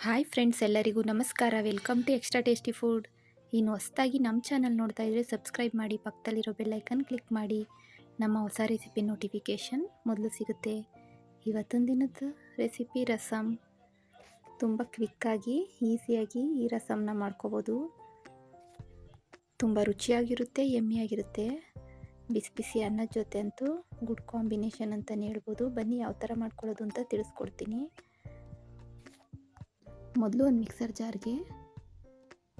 Hi friends, ಎಲ್ಲರಿಗೂ ನಮಸ್ಕಾರ. Welcome to extra tasty food. ಇನ್ನು ಹೊಸದಾಗಿ ನಮ್ಮ ಚಾನಲ್ ನೋಡ್ತಾ ಇದ್ದರೆ ಸಬ್ಸ್ಕ್ರೈಬ್ ಮಾಡಿ, ಪಕ್ಕದಲ್ಲಿರೋ ಬೆಲ್ಲೈಕನ್ ಕ್ಲಿಕ್ ಮಾಡಿ. ನಮ್ಮ ಹೊಸ ರೆಸಿಪಿ ನೋಟಿಫಿಕೇಷನ್ ಮೊದಲು ಸಿಗುತ್ತೆ. ಇವತ್ತಿನ ದಿನದ ರೆಸಿಪಿ ರಸಮ್. ತುಂಬ ಕ್ವಿಕ್ಕಾಗಿ ಈಸಿಯಾಗಿ ಈ ರಸಮ್ನ ಮಾಡ್ಕೋಬೋದು. ತುಂಬ ರುಚಿಯಾಗಿರುತ್ತೆ, ಯಮ್ಮಿಯಾಗಿರುತ್ತೆ. ಬಿಸಿ ಬಿಸಿ ಅನ್ನದ ಜೊತೆ ಅಂತೂ ಗುಡ್ ಕಾಂಬಿನೇಷನ್ ಅಂತಲೇ ಹೇಳ್ಬೋದು. ಬನ್ನಿ ಯಾವ ಥರ ಮಾಡ್ಕೊಳ್ಳೋದು ಅಂತ ತಿಳಿಸ್ಕೊಡ್ತೀನಿ. ಮೊದಲು ಒಂದು ಮಿಕ್ಸರ್ ಜಾರ್ಗೆ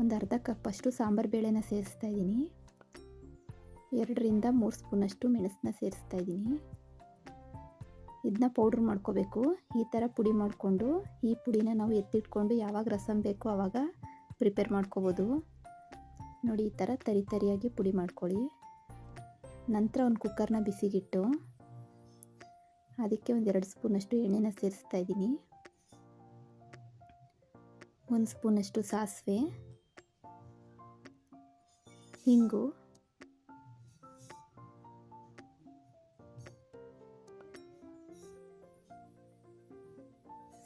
ಒಂದು ಅರ್ಧ ಕಪ್ಪಷ್ಟು ಸಾಂಬಾರು ಬೇಳೆನ ಸೇರಿಸ್ತಾ ಇದ್ದೀನಿ. 2ರಿಂದ 3 ಸ್ಪೂನಷ್ಟು ಮೆಣಸನ್ನ ಸೇರಿಸ್ತಾ ಇದ್ದೀನಿ. ಇದನ್ನ ಪೌಡ್ರ್ ಮಾಡ್ಕೋಬೇಕು. ಈ ಥರ ಪುಡಿ ಮಾಡಿಕೊಂಡು ಈ ಪುಡಿನ ನಾವು ಎತ್ತಿಟ್ಕೊಂಡು ಯಾವಾಗ ರಸಮ್ ಬೇಕೋ ಆವಾಗ ಪ್ರಿಪೇರ್ ಮಾಡ್ಕೋಬೋದು. ನೋಡಿ, ಈ ಥರ ತರಿ ತರಿಯಾಗಿ ಪುಡಿ ಮಾಡ್ಕೊಳ್ಳಿ. ನಂತರ ಒಂದು ಕುಕ್ಕರ್ನ ಬಿಸಿಗಿಟ್ಟು ಅದಕ್ಕೆ ಒಂದು 2 ಸ್ಪೂನಷ್ಟು ಎಣ್ಣೆನ ಸೇರಿಸ್ತಾ ಇದ್ದೀನಿ. 1 ಸ್ಪೂನಷ್ಟು ಸಾಸಿವೆ, ಹಿಂಗು,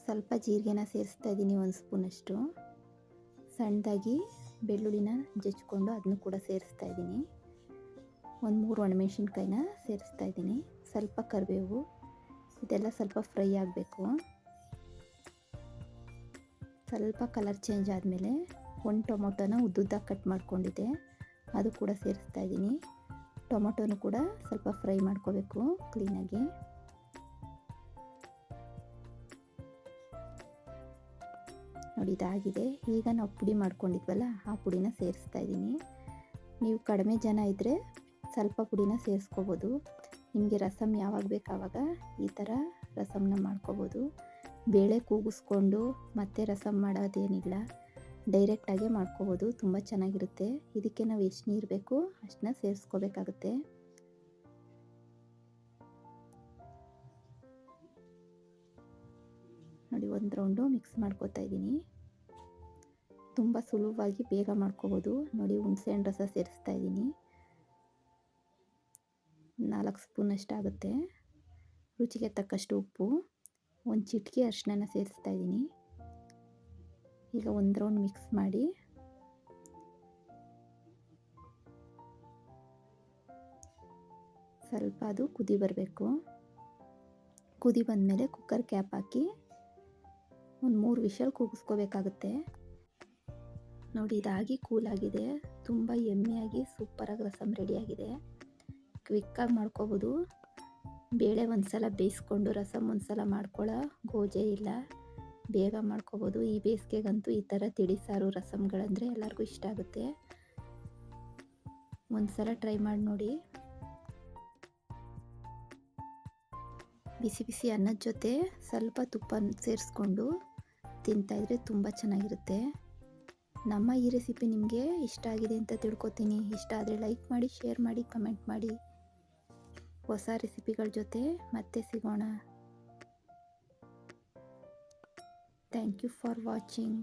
ಸ್ವಲ್ಪ ಜೀರಿಗೆನ ಸೇರಿಸ್ತಾ ಇದ್ದೀನಿ. 1 ಸ್ಪೂನಷ್ಟು ಸಣ್ಣದಾಗಿ ಬೆಳ್ಳುಳ್ಳಿನ ಜಜ್ಜಿಕೊಂಡು ಅದನ್ನು ಕೂಡ ಸೇರಿಸ್ತಾ ಇದ್ದೀನಿ. 3 ಒಣಮೆಣಸಿನ್ಕಾಯಿನ ಸೇರಿಸ್ತಾ ಇದ್ದೀನಿ. ಸ್ವಲ್ಪ ಕರಿಬೇವು. ಇದೆಲ್ಲ ಸ್ವಲ್ಪ ಫ್ರೈ ಆಗಬೇಕು. ಸ್ವಲ್ಪ ಕಲರ್ ಚೇಂಜ್ ಆದಮೇಲೆ 1 ಟೊಮೊಟೊನ ಉದ್ದುದ್ದಾಗಿ ಕಟ್ ಮಾಡ್ಕೊಂಡಿದ್ದೆ, ಅದು ಕೂಡ ಸೇರಿಸ್ತಾ ಇದ್ದೀನಿ. ಟೊಮೊಟೊನು ಕೂಡ ಸ್ವಲ್ಪ ಫ್ರೈ ಮಾಡ್ಕೋಬೇಕು ಕ್ಲೀನಾಗಿ. ನೋಡಿ, ಇದಾಗಿದೆ. ಈಗ ನಾವು ಪುಡಿ ಮಾಡ್ಕೊಂಡಿದ್ವಲ್ಲ ಆ ಪುಡಿನ ಸೇರಿಸ್ತಾ ಇದ್ದೀನಿ. ನೀವು ಕಡಿಮೆ ಜನ ಇದ್ದರೆ ಸ್ವಲ್ಪ ಪುಡಿನ ಸೇರಿಸ್ಕೋಬೋದು. ನಿಮಗೆ ರಸಮ್ ಯಾವಾಗ ಬೇಕು ಆವಾಗ ಈ ಥರ ರಸಮ್ನ ಮಾಡ್ಕೋಬೋದು. ಬೇಳೆ ಕೂಗಿಸ್ಕೊಂಡು ಮತ್ತೆ ರಸಮ್ ಮಾಡೋದೇನಿಲ್ಲ, ಡೈರೆಕ್ಟಾಗೆ ಮಾಡ್ಕೋಬೋದು. ತುಂಬ ಚೆನ್ನಾಗಿರುತ್ತೆ. ಇದಕ್ಕೆ ನಾವು ಎಷ್ಟು ನೀರು ಬೇಕು ಅಷ್ಟನ್ನ ಸೇರಿಸ್ಕೋಬೇಕಾಗುತ್ತೆ. ನೋಡಿ, 1 ರೌಂಡು ಮಿಕ್ಸ್ ಮಾಡ್ಕೋತಾ ಇದ್ದೀನಿ. ತುಂಬ ಸುಲಭವಾಗಿ ಬೇಗ ಮಾಡ್ಕೋಬೋದು. ನೋಡಿ, ಹುಣಸೆಹಣ್ಣು ರಸ ಸೇರಿಸ್ತಾ ಇದ್ದೀನಿ. 4 ಸ್ಪೂನಷ್ಟಾಗುತ್ತೆ. ರುಚಿಗೆ ತಕ್ಕಷ್ಟು ಉಪ್ಪು, 1 ಚಿಟಿಕೆ ಅರಿಶಿನ ಸೇರಿಸ್ತಾ ಇದ್ದೀನಿ. ಈಗ 1 ರೌಂಡ್ ಮಿಕ್ಸ್ ಮಾಡಿ ಸ್ವಲ್ಪ ಅದು ಕುದಿ ಬರಬೇಕು. ಕುದಿ ಬಂದಮೇಲೆ ಕುಕ್ಕರ್ ಕ್ಯಾಪ್ ಹಾಕಿ ಒಂದು 3 ವಿಷಲ್ ಕೂಗಿಸ್ಕೋಬೇಕಾಗುತ್ತೆ. ನೋಡಿ, ಇದಾಗಿ ಕೂಲಾಗಿದೆ. ತುಂಬ ಯಮ್ಮಿಯಾಗಿ ಸೂಪರಾಗಿ ರಸಮ್ ರೆಡಿಯಾಗಿದೆ. ಕ್ವಿಕ್ಕಾಗಿ ಮಾಡ್ಕೋಬೋದು. ಬೇಳೆ ಒಂದು ಸಲ ಬೇಯಿಸ್ಕೊಂಡು ರಸಮ್ ಒಂದು ಸಲ ಮಾಡ್ಕೊಳ್ಳೋ ಗೋಜೆ ಇಲ್ಲ, ಬೇಗ ಮಾಡ್ಕೋಬೋದು. ಈ ಬೇಸಿಗೆಗಂತೂ ಈ ಥರ ತಿಳಿ ಸಾರು ರಸಮ್ಗಳಂದರೆ ಎಲ್ಲರಿಗೂ ಇಷ್ಟ ಆಗುತ್ತೆ. ಒಂದು ಸಲ ಟ್ರೈ ಮಾಡಿ ನೋಡಿ. ಬಿಸಿ ಬಿಸಿ ಅನ್ನದ ಜೊತೆ ಸ್ವಲ್ಪ ತುಪ್ಪ ಸೇರಿಸ್ಕೊಂಡು ತಿಂತಾಯಿದ್ರೆ ತುಂಬ ಚೆನ್ನಾಗಿರುತ್ತೆ. ನಮ್ಮ ಈ ರೆಸಿಪಿ ನಿಮಗೆ ಇಷ್ಟ ಆಗಿದೆ ಅಂತ ತಿಳ್ಕೊತೀನಿ. ಇಷ್ಟ ಆದರೆ ಲೈಕ್ ಮಾಡಿ, ಶೇರ್ ಮಾಡಿ, ಕಮೆಂಟ್ ಮಾಡಿ. ಹೊಸ ರೆಸಿಪಿಗಳ ಜೊತೆ ಮತ್ತೆ ಸಿಗೋಣ. Thank you for watching.